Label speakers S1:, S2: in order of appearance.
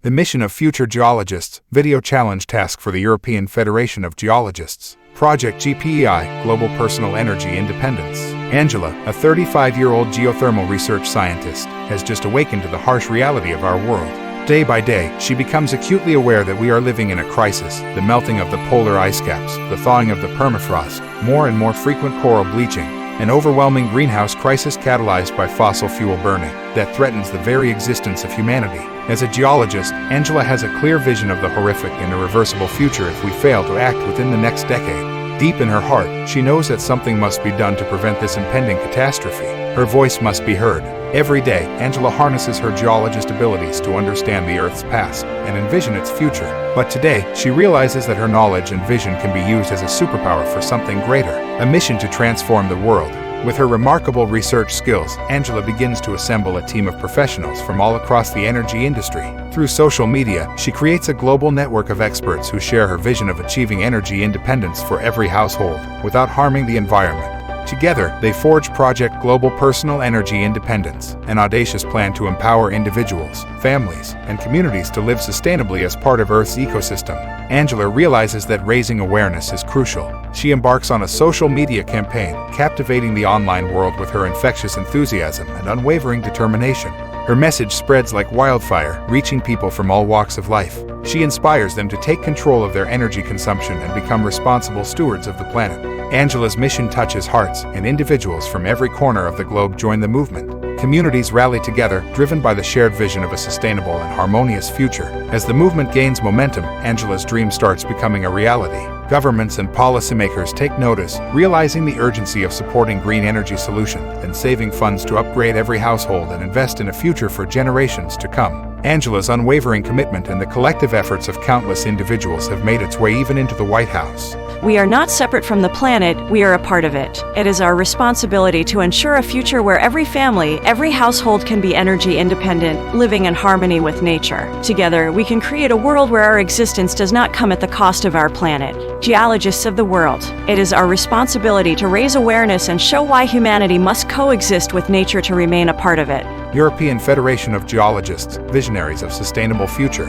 S1: The mission of Future Geologists, video challenge task for the European Federation of Geologists. Project GPEI, Global Personal Energy Independence. Angela, a 35-year-old geothermal research scientist, has just awakened to the harsh reality of our world. Day by day, she becomes acutely aware that we are living in a crisis: the melting of the polar ice caps, the thawing of the permafrost, more and more frequent coral bleaching, an overwhelming greenhouse crisis catalyzed by fossil fuel burning that threatens the very existence of humanity. As a geologist, Angela has a clear vision of the horrific and irreversible future if we fail to act within the next decade. Deep in her heart, she knows that something must be done to prevent this impending catastrophe. Her voice must be heard. Every day, Angela harnesses her geologist abilities to understand the Earth's past and envision its future. But today, she realizes that her knowledge and vision can be used as a superpower for something greater, a mission to transform the world. With her remarkable research skills, Angela begins to assemble a team of professionals from all across the energy industry. Through social media, she creates a global network of experts who share her vision of achieving energy independence for every household, without harming the environment. Together, they forge Project Global Personal Energy Independence, an audacious plan to empower individuals, families, and communities to live sustainably as part of Earth's ecosystem. Angela realizes that raising awareness is crucial. She embarks on a social media campaign, captivating the online world with her infectious enthusiasm and unwavering determination. Her message spreads like wildfire, reaching people from all walks of life. She inspires them to take control of their energy consumption and become responsible stewards of the planet. Angela's mission touches hearts, and individuals from every corner of the globe join the movement. Communities rally together, driven by the shared vision of a sustainable and harmonious future. As the movement gains momentum, Angela's dream starts becoming a reality. Governments and policymakers take notice, realizing the urgency of supporting green energy solutions and saving funds to upgrade every household and invest in a future for generations to come. Angela's unwavering commitment and the collective efforts of countless individuals have made its way even into the White House.
S2: We are not separate from the planet, we are a part of it. It is our responsibility to ensure a future where every family, every household can be energy independent, living in harmony with nature. Together, we can create a world where our existence does not come at the cost of our planet. Geologists of the world, it is our responsibility to raise awareness and show why humanity must coexist with nature to remain a part of it.
S1: European Federation of Geologists, visionaries of sustainable future.